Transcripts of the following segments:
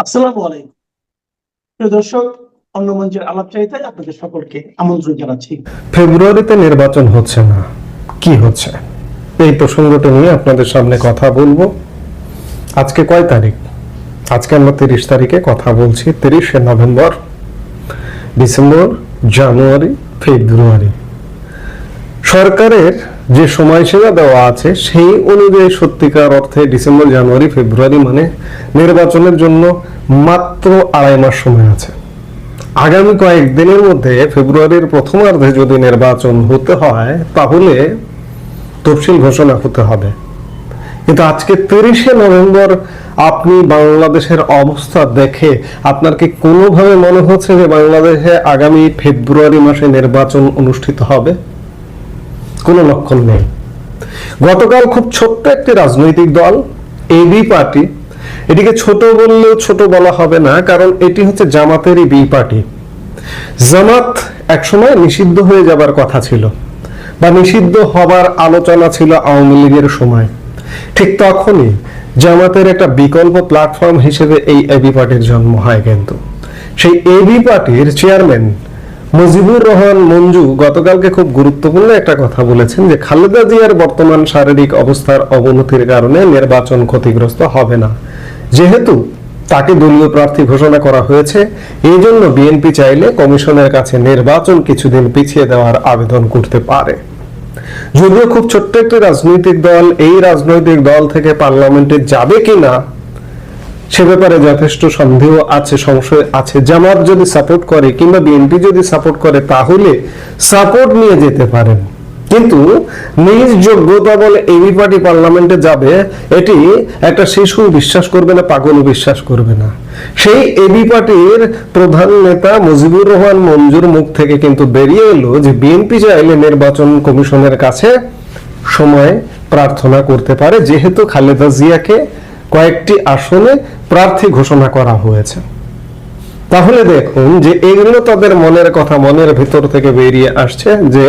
আসসালামু আলাইকুম প্রিয় দর্শক, অন্য মঞ্চের আলাপচারিতায় আপনাদের সকলকে আমন্ত্রণ জানাচ্ছি। ফেব্রুয়ারিতে নির্বাচন হচ্ছে না, কি হচ্ছে এই প্রসঙ্গটা নিয়ে আপনাদের সামনে কথা বলবো। আজকে কয় তারিখ? আজকে আমরা 30 তারিখে কথা বলছি। 30শে নভেম্বর, ডিসেম্বর, জানুয়ারি, ফেব্রুয়ারি। সরকারের যে সময়সীমা দেওয়া আছে সেই অনুযায়ী সত্যিকার অর্থে ডিসেম্বর, জানুয়ারি, ফেব্রুয়ারি মানে নির্বাচনের জন্য মাত্র 2.5 মাস সময় আছে। আগামী কয়েকদিনের মধ্যে ফেব্রুয়ারির প্রথমার্ধে যদি নির্বাচন হতে হয় তাহলে তফসিল ঘোষণা হতে হবে। কিন্তু আজকে 30শে নভেম্বর আপনি বাংলাদেশের অবস্থা দেখে আপনার কি কোনোভাবে মনে হচ্ছে যে বাংলাদেশে আগামী ফেব্রুয়ারি মাসে নির্বাচন অনুষ্ঠিত হবে? কোনো লক্ষণ নেই। গতকাল খুব ছোট্ট একটি রাজনৈতিক দল এবি পার্টি, এটিকে ছোট বললেও ছোট বলা হবে না, কারণ এটি হচ্ছে জামাতেরই বি পার্টি। জামাত একসময় নিষিদ্ধ হয়ে যাবার কথা ছিল বা নিষিদ্ধ হবার আলোচনা ছিল আওয়ামী লীগের সময়। ঠিক তখনই জামাতের একটা বিকল্প প্ল্যাটফর্ম হিসেবে এই এবি পার্টির জন্ম হয়। কিন্তু সেই এবি পার্টির চেয়ারম্যান মুজিবুর রহমান মঞ্জু গতকালকে খুব গুরুত্বপূর্ণ একটা কথা বলেছেন যে খালেদা জিয়ার বর্তমান শারীরিক অবস্থার অবনতির কারণে নির্বাচন ক্ষতিগ্রস্ত হবে না। যেহেতু তাকে দলীয় প্রার্থী ঘোষণা করা হয়েছে, এই জন্য বিএনপি চাইলে কমিশনের কাছে নির্বাচন কিছুদিন পিছিয়ে দেওয়ার আবেদন করতে পারে। যদিও খুব ছোট্ট একটি রাজনৈতিক দল, এই রাজনৈতিক দল থেকে পার্লামেন্টে যাবে কিনা সে ব্যাপারে যথেষ্ট সন্দেহ আছে, সংশয় আছে। জামাত যদি সাপোর্ট করে কিংবা বিএনপি যদি সাপোর্ট করে তাহলে সাপোর্ট নিয়ে যেতে পারেন, কিন্তু নিজ যোগ্যতা বলে এবি পার্টি পার্লামেন্টে যাবে এটি একটা শিশু বিশ্বাস করবে না, পাগলও বিশ্বাস করবে না। সেই এবি পার্টির প্রধান নেতা মুজিবুর রহমান মঞ্জুর মুখ থেকে কিন্তু বেরিয়ে এলো যে বিএনপি চাইলে নির্বাচন কমিশনের কাছে সময় প্রার্থনা করতে পারে, যেহেতু খালেদা জিয়াকে কয়েকটি আসনে প্রার্থী ঘোষণা করা হয়েছে। তাহলে দেখুন যে এগুলো তাদের মনের কথা, মনের ভিতর থেকে বেরিয়ে আসছে যে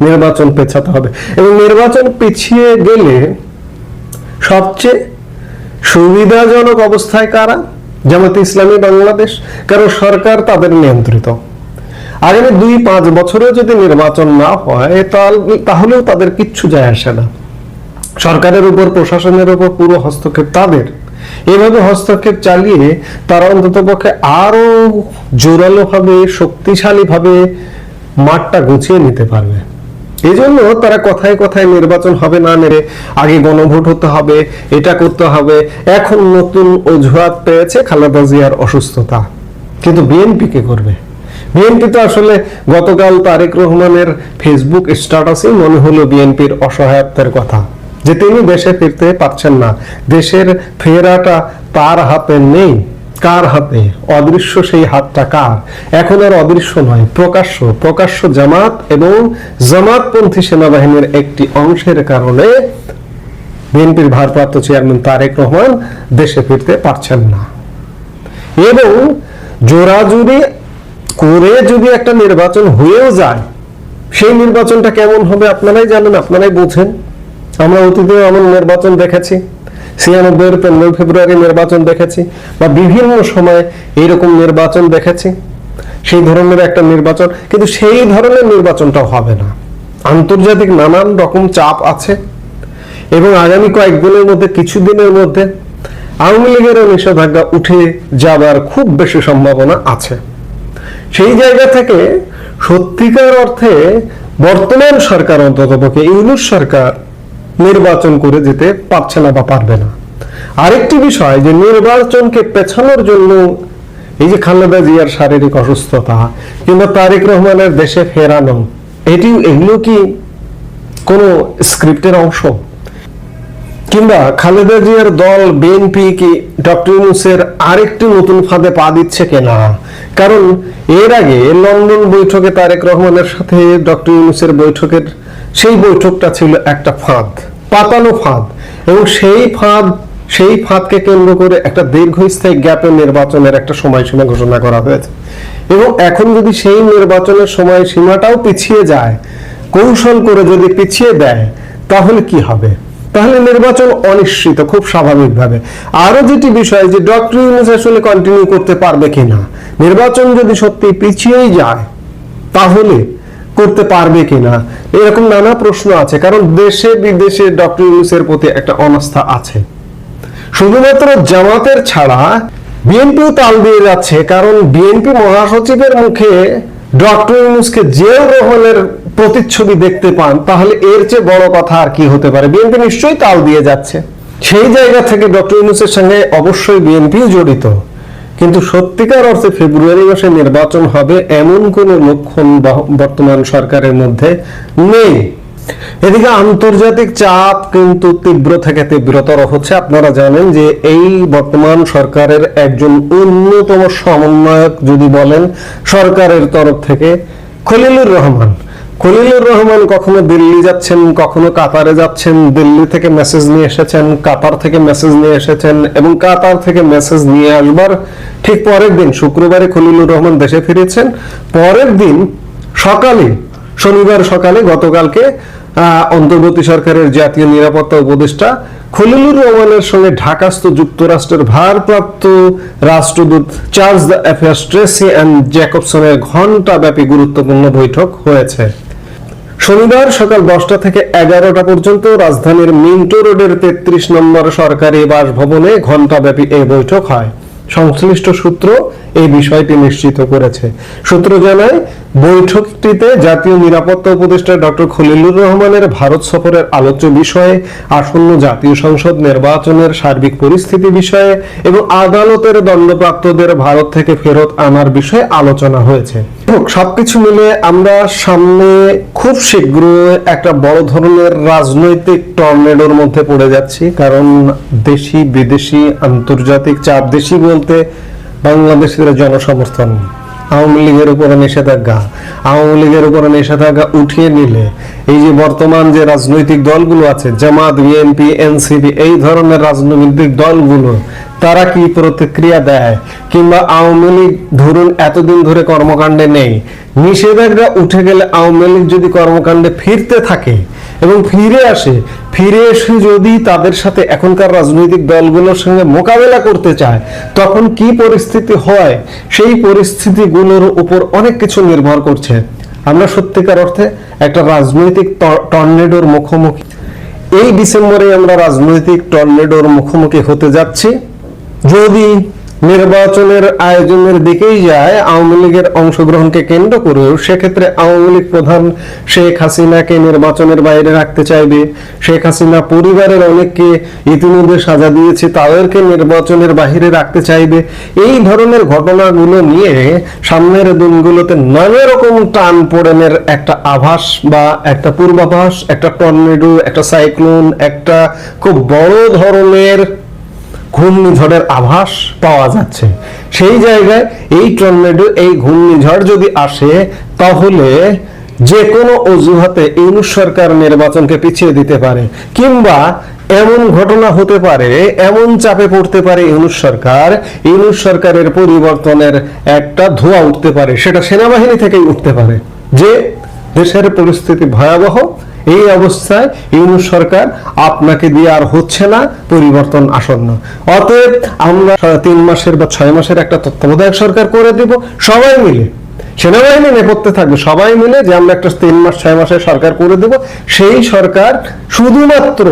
নির্বাচন পেছাতে হবে। এবং নির্বাচন পিছিয়ে গেলে সবচেয়ে সুবিধাজনক অবস্থায় কারা? জামাতে ইসলামী বাংলাদেশ, কারণ সরকার তাদের নিয়ন্ত্রিত। আগামী 2-5 বছরেও যদি নির্বাচন না হয় তাহলেও তাদের কিচ্ছু যায় আসে না। সরকারের উপর, প্রশাসনের উপর পুরো হস্তক্ষেপ তাদের। এভাবে হস্তক্ষেপ চালিয়ে তারা অন্ততপক্ষে আরো জোরালো ভাবে, শক্তিশালী ভাবে মাঠটা গুছিয়ে নিতে পারবে। এই জন্য তারা কথায় কথায় নির্বাচন হবে না মেরে আগে গণভোট হতে হবে, এটা করতে হবে। এখন নতুন অজুহাত পেয়েছে খালেদা জিয়ার অসুস্থতা। কিন্তু বিএনপি কে করবে? বিএনপি তো আসলে গতকাল তারেক রহমানের ফেসবুক স্ট্যাটাসে মনে হলো বিএনপির অসহায়ত্বের কথা, যে তিনি দেশে ফিরতে পারছেন না। দেশের ফেরাটা তার হাতে নেই। কার হাতে? অদৃশ্য সেই হাতটা কার? এখন আর অদৃশ্য নয়, প্রকাশ্য জামাত এবং জামাতপন্থী সেনাবাহিনীর একটি অংশের কারণে বিএনপির ভারপ্রাপ্ত চেয়ারম্যান তারেক রহমান দেশে ফিরতে পারছেন না। এবং জোরাজুরি করে যদি একটা নির্বাচন হয়েও যায়, সেই নির্বাচনটা কেমন হবে আপনারাই জানেন, আপনারাই বোঝেন। আমরা অতীতে এমন নির্বাচন দেখেছি, 96-এর 15 ফেব্রুয়ারি নির্বাচন দেখেছি, বা বিভিন্ন সময় এইরকম নির্বাচন দেখেছি। সেই ধরনের একটা নির্বাচন, কিন্তু সেই ধরনের নির্বাচনটাও হবে না। আন্তর্জাতিক নানান রকম চাপ আছে এবং আগামী কয়েকদিনের মধ্যে, কিছুদিনের মধ্যে আওয়ামী লীগেরও নিষেধাজ্ঞা উঠে যাবার খুব বেশি সম্ভাবনা আছে। সেই জায়গা থেকে সত্যিকার অর্থে বর্তমান সরকার, অন্ততপক্ষে ইউনূস সরকার, নির্বাচন করে যেতে পারছে না বা পারবে না। আরেকটি বিষয় যে নির্বাচনকে পেছানোর জন্য এই যে খালেদা জিয়ার শারীরিক অসুস্থতা কিংবা তারেক রহমানের দেশে ফেরানো, এগুলো কি কোনো স্ক্রিপ্টের অংশ? কিংবা খালেদা জিয়ার দল বিএনপি কি ডক্টর ইউনূসের আরেকটি নতুন ফাঁদে পা দিচ্ছে কিনা? কারণ এর আগে লন্ডন বৈঠকে তারেক রহমানের সাথে ডক্টর ইউনূসের বৈঠকের সেই বৈঠকটা ছিল একটা ফাঁদ, পাতানো ফাঁদ। এবং সেই ফাঁদকে কেন্দ্র করে একটা দীর্ঘস্থায়ী গ্যাপে নির্বাচনের একটা সময়সীমা ঘোষণা করা হয়েছে। এবং এখন যদি সেই নির্বাচনের সময়সীমাটাও পিছিয়ে যায়, কৌশল করে যদি পিছিয়ে দেয়, তাহলে কি হবে? তাহলে নির্বাচন অনিশ্চিত খুব স্বাভাবিকভাবে। আরো যেটি বিষয় যে ডক্টর ইউনূস আসলে কন্টিনিউ করতে পারবে কিনা, নির্বাচন যদি সত্যি পিছিয়েই যায় তাহলে করতে পারবে কিনা, এরকম নানা প্রশ্ন আছে। কারণ দেশে বিদেশে ডক্টর ইউনূসের প্রতি একটা অনাস্থা আছে। শুধুমাত্র জামাতের ছাড়া বিএনপিও তাল দিয়ে যাচ্ছে, কারণ বিএনপি মহাসচিবের মুখে ডক্টর ইউনূসকে জিয়াউর রহমানের প্রতিচ্ছবি দেখতে পান, তাহলে এর চেয়ে বড় কথা আর কি হতে পারে। বিএনপি নিশ্চয়ই তাল দিয়ে যাচ্ছে। সেই জায়গা থেকে ডক্টর ইউনূসের সঙ্গে অবশ্যই বিএনপিও জড়িত, কিন্তু সত্যিকার অর্থে ফেব্রুয়ারি মাসে নির্বাচন হবে এমন কোন লক্ষণ বর্তমান সরকারের মধ্যে নেই। এদিকে আন্তর্জাতিক চাপ কিন্তু তীব্র থেকে তীব্রতর হচ্ছে। আপনারা জানেন যে এই বর্তমান সরকারের একজন অন্যতম সমন্বয়ক যদি বলেন সরকারের তরফ থেকে খলিলুর রহমান। খলিলুর রহমান কখনো দিল্লি যাচ্ছেন, কখনো কাতারে যাচ্ছেন, দিল্লি থেকে মেসেজ নিয়ে এসেছেন, কাতার থেকে মেসেজ নিয়ে এসেছেন, এবং কাতার থেকে মেসেজ নিয়ে আসবার ঠিক পরের দিন শুক্রবারে খলিলুর রহমান দেশে ফিরেছেন। পরের দিন সকালে, শনিবার সকালে, গতকালকে অন্তর্বর্তী সরকারের জাতীয় নিরাপত্তা উপদেষ্টা খলিলুর রহমানের সঙ্গে ঢাকাস্থ যুক্তরাষ্ট্রের ভারপ্রাপ্ত রাষ্ট্রদূত chargé d'affaires Tracey Ann জ্যাকবসনের ঘণ্টাব্যাপী গুরুত্বপূর্ণ বৈঠক হয়েছে। শনিবার সকাল 10টা থেকে 11টা পর্যন্ত রাজধানীর মিন্টো রোডের 33 নম্বর সরকারি বাসভবনে ঘণ্টাব্যাপী এই বৈঠক হয়। সংশ্লিষ্ট সূত্র এই বিষয়টি নিশ্চিত করেছে। সূত্র জানায়, বৈঠকটিতে জাতীয় নিরাপত্তা উপদেষ্টা ডক্টর খলিলুর রহমানের ভারত সফরের আলোচ্য বিষয়ে, আসন্ন জাতীয় সংসদ নির্বাচনের সার্বিক পরিস্থিতি বিষয়ে এবং আদালতের দণ্ডপ্রাপ্তদের ভারত থেকে ফেরত আনার বিষয়ে আলোচনা হয়েছে। সবকিছু মিলে আমরা সামনে খুব শীঘ্র একটা বড় ধরনের রাজনৈতিক টর্নেডোর মধ্যে পড়ে যাচ্ছি। কারণ দেশি বিদেশি আন্তর্জাতিক চাপ, দেশি বলতে বাংলাদেশের জনসমর্থন, আওয়ামী লীগের উপরে নিষেধাজ্ঞা, আওয়ামী লীগের উপরে নিষেধাজ্ঞা উঠিয়ে নিলে এই যে বর্তমান যে রাজনৈতিক দলগুলো আছে, জামাত, বিএনপি, এনসিপি, এই ধরনের রাজনৈতিক দলগুলো তারা কি প্রতিক্রিয়া দেয়, কিংবা আওয়ামী লীগ ধরুন এতদিন ধরে কর্মকাণ্ডে নেই, নিষেধাজ্ঞা উঠে গেলে আওয়ামী লীগ যদি কর্মকাণ্ডে ফিরতে থাকে এবং ফিরে এসে যদি তাদের সাথে এখনকার রাজনৈতিক দলগুলোর সঙ্গে মোকাবেলা করতে চায়, তখন কি পরিস্থিতি হয়, সেই পরিস্থিতিগুলোর উপর অনেক কিছু নির্ভর করছে। আমরা সত্যিকার অর্থে একটা রাজনৈতিক টর্নেডোর মুখোমুখি। এই ডিসেম্বরে আমরা রাজনৈতিক টর্নেডোর মুখোমুখি হতে যাচ্ছি। যদি নির্বাচনের আয়োজনের দিকেই যায় আওয়ামী লীগের অংশগ্রহণকে কেন্দ্র করেও, সেক্ষেত্রে আওয়ামী লীগ প্রধান শেখ হাসিনাকে নির্বাচনের বাইরে রাখতে চাইবে। শেখ হাসিনা পরিবারের অনেককে ইতিমধ্যে সাজা দিয়েছে, তাদেরকে নির্বাচনের বাইরে রাখতে চাইবে। এই ধরনের ঘটনাগুলো নিয়ে সামনের দিনগুলোতে নানা রকম টান পোড়েনের একটা আভাস বা একটা পূর্বাভাস, একটা টর্নেডো, একটা সাইক্লোন, একটা খুব বড় ধরনের ঘূর্ণিঝড়ের আভাস পাওয়া যাচ্ছে। সেই জায়গায় এই টর্নেডো, এই ঘূর্ণিঝড় যদি আসে, তাহলে যে কোনো অজুহাতে ইউনূস সরকার নির্বাচনকে পিছিয়ে দিতে পারে, কিংবা এমন ঘটনা হতে পারে, এমন চাপে পড়তে পারে ইউনূস সরকারের পরিবর্তনের একটা ধোঁয়া উঠতে পারে। সেটা সেনাবাহিনী থেকেই উঠতে পারে যে দেশের পরিস্থিতি ভয়াবহ, এই অবস্থায় ইউনূস সরকার আপনাকে দিয়ে আর হচ্ছে না, পরিবর্তন আসন্ন। অতএব আমরা 3 মাসের বা 6 মাসের একটা তত্ত্বাবধায়ক সরকার করে দেব, সবাই মিলে, সেনাবাহিনী নেপথ্যে থাকবে, সবাই মিলে যে আমরা একটা 3 মাস 6 মাসের সরকার করে দেব। সেই সরকার শুধুমাত্র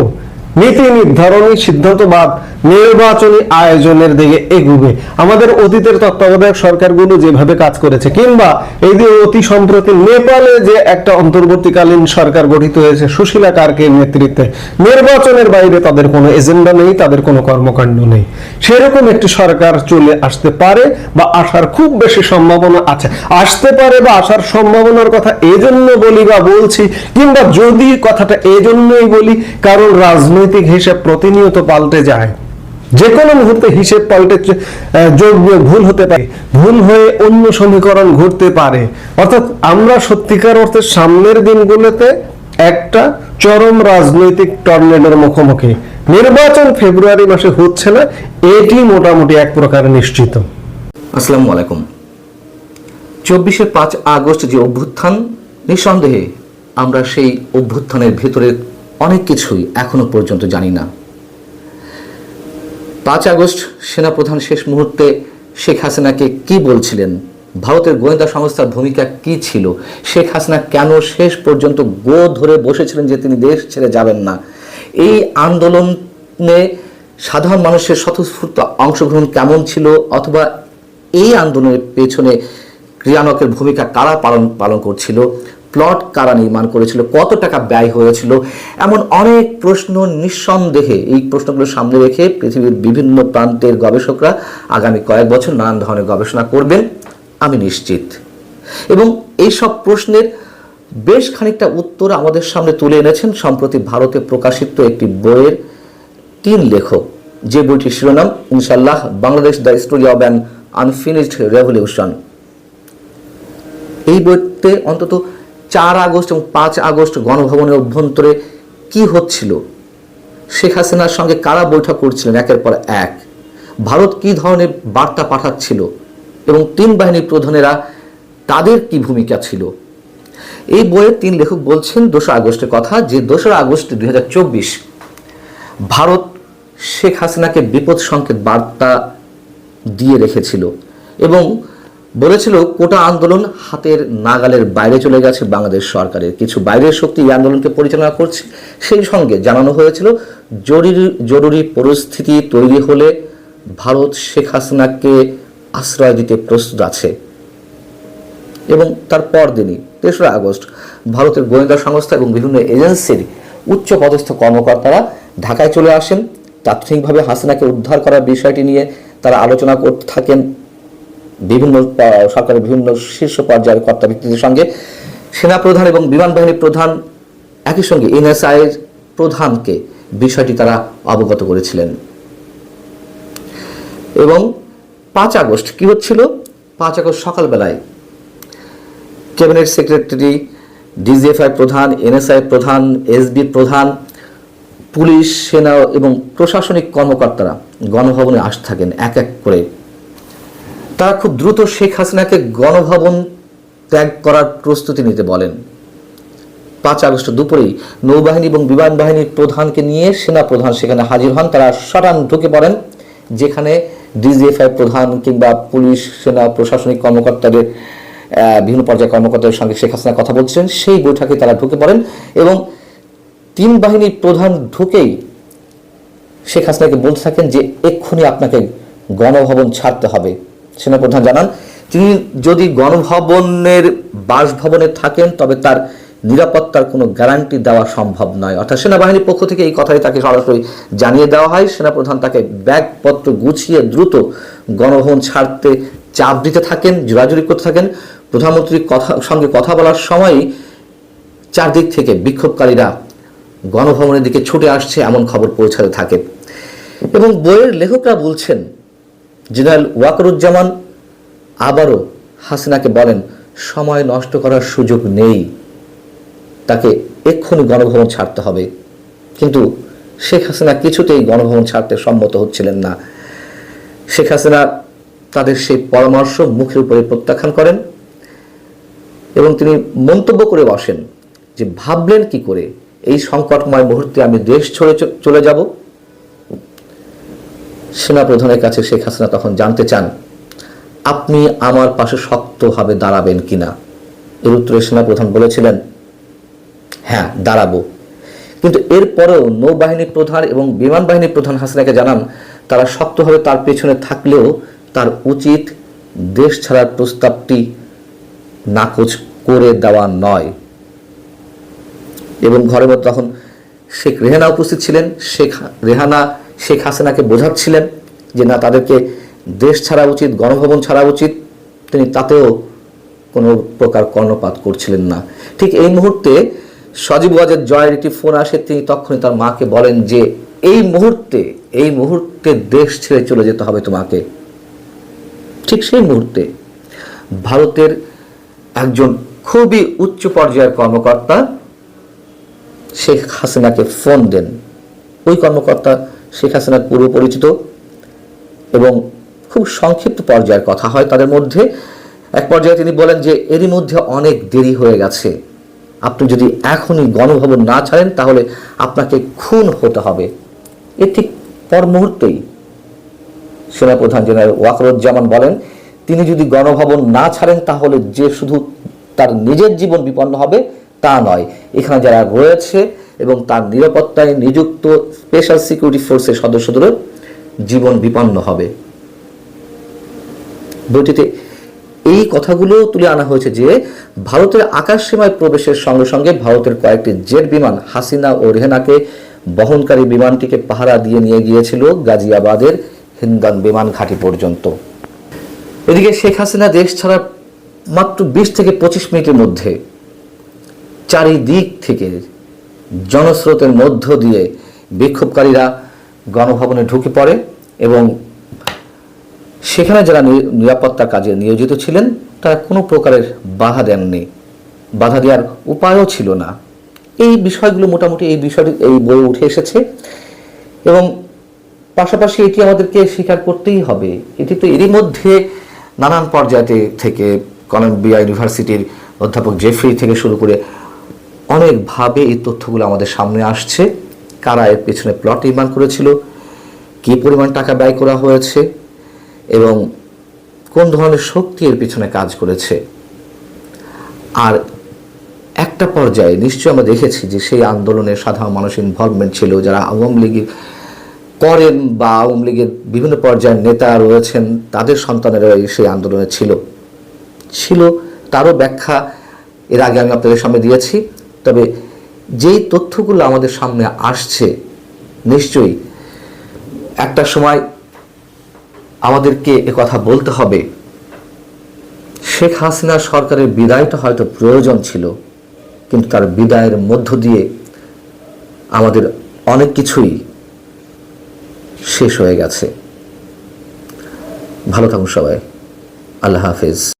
নীতি নির্ধারণী সিদ্ধান্তবাদ নির্বাচনী আয়োজনের দিকে এগুবে। আমাদের অতীতের তত্ত্বাবধায়ক সরকারগুলো যেভাবে কাজ করেছে, কিংবা এই যে অতি সম্প্রতি নেপালে যে একটা অন্তর্বর্তীকালীন সরকার গঠিত হয়েছে সুশীলা কার্কের নেতৃত্বে, নির্বাচনের বাইরে তাদের কোনো এজেন্ডা নেই, তাদের কোনো কর্মকাণ্ড নেই। সেরকম একটি সরকার চলে আসতে পারে বা আসার খুব বেশি সম্ভাবনা আছে। আসতে পারে বা আসার সম্ভাবনার কথা এজন্য বলি বা বলছি, কিংবা যদি কথাটা এজন্যই বলি কারণ রাজনৈতিক হিসাব প্রতিনিয়ত পাল্টে যায়। যে কোনো মুহূর্তে হিসেব পাল্টে যোগ ভুল হতে পারে, ভুল হয়ে অন্য সমীকরণ ঘটতে পারে। অর্থাৎ আমরা সত্যিকার অর্থে সামনের দিনগুলোতে একটা চরম রাজনৈতিক টর্নেডোর মুখোমুখি। নির্বাচন ফেব্রুয়ারি মাসে হচ্ছে না, এটি মোটামুটি এক প্রকার নিশ্চিত। আসসালামু আলাইকুম। 24 আগস্ট যে অভ্যুত্থান, নিঃসন্দেহে আমরা সেই অভ্যুত্থানের ভেতরে অনেক কিছুই এখনো পর্যন্ত জানি না। 5 আগস্ট সেনাপ্রধান শেষ মুহূর্তে শেখ হাসিনাকে কি বলছিলেন, ভারতের গোয়েন্দা সংস্থার ভূমিকা কি ছিল, শেখ হাসিনা কেন শেষ পর্যন্ত গো ধরে বসেছিলেন যে তিনি দেশ ছেড়ে যাবেন না, এই আন্দোলনে সাধারণ মানুষের স্বতঃস্ফূর্ত অংশগ্রহণ কেমন ছিল, অথবা এই আন্দোলনের পেছনে ক্রিয়ানকের ভূমিকা কারা পালন করছিল, প্লট কারা নির্মাণ করেছিল, কত টাকা ব্যয় হয়েছিল, এমন অনেক প্রশ্ন নিঃসন্দেহে এই প্রশ্নগুলো সামনে রেখে পৃথিবীর বিভিন্ন প্রান্তের গবেষকরা আগামী কয়েক বছর নানান ধরনের গবেষণা করবেন আমি নিশ্চিত। এবং এই সব প্রশ্নের বেশ খানিকটা উত্তর আমাদের সামনে তুলে এনেছেন সম্প্রতি ভারতে প্রকাশিত একটি বইয়ের 3 লেখক, যে বইটির শিরোনাম ইনশাআল্লাহ Bangladesh the story of an unfinished revolution. এই বইতে অন্তত 4 আগস্ট এবং 5 আগস্ট গণভবনের অভ্যন্তরে কি হচ্ছিল, শেখ হাসিনার সঙ্গে কারা বৈঠক করছিলেন একের পর এক, ভারত কি ধরনের বার্তা পাঠাচ্ছিল এবং 3 বাহিনীর প্রধানেরা তাদের কি ভূমিকা ছিল। এই বইয়ের 3 লেখক বলছেন 2 আগস্টের কথা, যে 2 আগস্ট 2024 ভারত শেখ হাসিনাকে বিপদ সংকেত বার্তা দিয়ে রেখেছিল এবং বলেছিল কোটা আন্দোলন হাতের নাগালের বাইরে চলে গেছে বাংলাদেশ সরকারের, কিছু বাইরের শক্তি এই আন্দোলনকে পরিচালনা করছে। সেই সঙ্গে জানানো হয়েছিল জরুরি পরিস্থিতি তৈরি হলে ভারত শেখ হাসিনাকে আশ্রয় দিতে প্রস্তুত আছে। এবং তার পরদিনই 3 আগস্ট ভারতের গোয়েন্দা সংস্থা এবং বিভিন্ন এজেন্সির উচ্চ পদস্থ কর্মকর্তারা ঢাকায় চলে আসেন। তাৎক্ষণিকভাবে হাসিনাকে উদ্ধার করার বিষয়টি নিয়ে তারা আলোচনা করতে থাকেন বিভিন্ন সরকারের বিভিন্ন শীর্ষ পর্যায়ের কর্তা ব্যক্তিদের সঙ্গে। সেনাপ্রধান এবং বিমান বাহিনীর প্রধান একই সঙ্গে এনএসআই এর প্রধানকে বিষয়টি তারা অবগত করেছিলেন। এবং 5 আগস্ট কি হচ্ছিল, 5 আগস্ট সকালবেলায় ক্যাবিনেট সেক্রেটারি, ডিজিএফআই প্রধান, এনএসআই প্রধান, এসবি প্রধান, পুলিশ, সেনা এবং প্রশাসনিক কর্মকর্তারা গণভবনে আসতে থাকেন এক এক করে। তারা খুব দ্রুত শেখ হাসিনাকে গণভবন ত্যাগ করার প্রস্তুতি নিতে বলেন। 5 আগস্ট দুপুরেই নৌবাহিনী এবং বিমান বাহিনীর প্রধানকে নিয়ে সেনা প্রধান সেখানে হাজির হন। তারা সরান ঢুকে পড়েন যেখানে ডিজিএফআই প্রধান কিংবা পুলিশ, সেনা, প্রশাসনিক কর্মকর্তাদের বিভিন্ন পর্যায়ের কর্মকর্তাদের সঙ্গে শেখ হাসিনা কথা বলছিলেন, সেই বৈঠকে তারা ঢুকে পড়েন এবং 3 বাহিনীর প্রধান ঢুকেই শেখ হাসিনাকে বলতে থাকেন যে এক্ষুনি আপনাকে গণভবন ছাড়তে হবে। সেনাপ্রধান জানান তিনি যদি গণভবনের বাসভবনে থাকেন তবে তার নিরাপত্তার কোনো গ্যারান্টি দেওয়া সম্ভব নয়। অর্থাৎ সেনাবাহিনীর পক্ষ থেকে এই কথাই তাকে সরাসরি জানিয়ে দেওয়া হয়। সেনাপ্রধান তাকে ব্যাগপত্র গুছিয়ে দ্রুত গণভবন ছাড়তে চাপ দিতে থাকেন, জোরাজুরি করতে থাকেন। প্রধানমন্ত্রীর সঙ্গে কথা বলার সময়ই চারদিক থেকে বিক্ষোভকারীরা গণভবনের দিকে ছুটে আসছে এমন খবর পৌঁছাতে থাকে। এবং বইয়ের লেখকরা বলছেন জেনারেল ওয়াকারুজ্জামান আবারও হাসিনাকে বলেন সময় নষ্ট করার সুযোগ নেই, তাকে এক্ষুনি গণভবন ছাড়তে হবে। কিন্তু শেখ হাসিনা কিছুতেই গণভবন ছাড়তে সম্মত হচ্ছিলেন না। শেখ হাসিনা তাদের সেই পরামর্শ মুখের উপরে প্রত্যাখ্যান করেন এবং তিনি মন্তব্য করে বসেন যে ভাবলেন কি করে এই সংকটময় মুহূর্তে আমি দেশ ছেড়ে চলে যাব। সেনাপ্রধানের কাছে শেখ হাসিনা তখন জানতে চান আপনি আমার পাশে শক্তভাবে দাঁড়াবেন কিনা। এর উত্তরে সেনাপ্রধান বলেছিলেন হ্যাঁ দাঁড়াবো। কিন্তু এরপরেও নৌবাহিনী প্রধান এবং বিমান বাহিনীর প্রধান হাসিনাকে জানান তারা শক্তভাবে তার পেছনে থাকলেও তার উচিত দেশ ছাড়ার প্রস্তাবটি নাকচ করে দেওয়া নয়। এবং ঘরের মধ্যে তখন শেখ রেহানা উপস্থিত ছিলেন। রেহানা শেখ হাসিনাকে বোঝাচ্ছিলেন যে না, তাদেরকে দেশ ছাড়া উচিত, গণভবন ছাড়া উচিত। তিনি তাতেও কোনো প্রকার কর্ণপাত করছিলেন না। ঠিক এই মুহূর্তে সজীব ওয়াজেদ জয়ের একটি ফোন আসে। তিনি তখনই তার মাকে বলেন যে এই মুহূর্তে দেশ ছেড়ে চলে যেতে হবে তোমাকে। ঠিক সেই মুহূর্তে ভারতের একজন খুবই উচ্চ পর্যায়ের কর্মকর্তা শেখ হাসিনাকে ফোন দেন। ওই কর্মকর্তা শেখ হাসিনার পূর্ব পরিচিত এবং খুব সংক্ষিপ্ত পর্যায়ের কথা হয় তাদের মধ্যে। এক পর্যায়ে তিনি বলেন যে এরই মধ্যে অনেক দেরি হয়ে গেছে, আপনি যদি এখনই গণভবন না ছাড়েন তাহলে আপনাকে খুন হতে হবে। এর ঠিক পর মুহূর্তেই সেনাপ্রধান জেনারেল ওয়াকারুজ্জামান বলেন, তিনি যদি গণভবন না ছাড়েন তাহলে যে শুধু তার নিজের জীবন বিপন্ন হবে তা নয়, এখানে যারা রয়েছে এবং তার নিরাপত্তায় নিযুক্ত স্পেশাল সিকিউরিটি ফোর্সের সদস্যদেরও জীবন বিপন্ন হবে। বইটিতে এই কথাগুলো তুলে আনা হয়েছে যে ভারতের আকাশ সীমায় প্রবেশের সঙ্গে সঙ্গে ভারতের কয়েকটি জেট বিমান হাসিনা ও রেহেনাকে বহনকারী বিমানটিকে পাহারা দিয়ে নিয়ে গিয়েছিল গাজিয়াবাদের হিন্দান বিমান ঘাঁটি পর্যন্ত। এদিকে শেখ হাসিনা দেশ ছাড়ার মাত্র 20 থেকে 25 মিনিটের মধ্যে চারিদিক থেকে জনস্রোতের মধ্য দিয়ে বিক্ষোভকারীরা গণভবনে ঢুকে পড়ে এবং সেখানে যারা নিরাপত্তা কাজে নিয়োজিত ছিলেন তারা কোনো প্রকারের বাধা দেননি, বাধা দেওয়ার উপায়ও ছিল না। এই বিষয়গুলো মোটামুটি এই বইয়ে উঠে এসেছে এবং পাশাপাশি এটি আমাদেরকে স্বীকার করতেই হবে, এটি তো এরই মধ্যে নানান পর্যায়ে থেকে কলম্বিয়া ইউনিভার্সিটির অধ্যাপক জেফ্রি থেকে শুরু করে অনেকভাবে এই তথ্যগুলো আমাদের সামনে আসছে। কারা এর পেছনে প্লট নির্মাণ করেছিল, কী পরিমাণ টাকা ব্যয় করা হয়েছে এবং কোন ধরনের শক্তি এর পিছনে কাজ করেছে। আর একটা পর্যায়ে নিশ্চয়ই আমরা দেখেছি যে সেই আন্দোলনে সাধারণ মানুষের ইনভলভমেন্ট ছিল, যারা আওয়ামী লীগের করেন বা আওয়ামী লীগের বিভিন্ন পর্যায়ের নেতা রয়েছেন তাদের সন্তানেরা সেই আন্দোলনে ছিল তারও ব্যাখ্যা এর আগে আমি আপনাদের সামনে দিয়েছি। তবে যেই তথ্যগুলো আমাদের সামনে আসছে নিশ্চয়ই একটা সময় আমাদেরকে কথা বলতে হবে, শেখ হাসিনা সরকারের বিদায়টা হয়তো প্রয়োজন ছিল, কিন্তু তার বিদায়ের মধ্য দিয়ে আমাদের অনেক কিছুই শেষ হয়ে গেছে। ভালো থাকুন সবাই, আল্লাহ হাফেজ।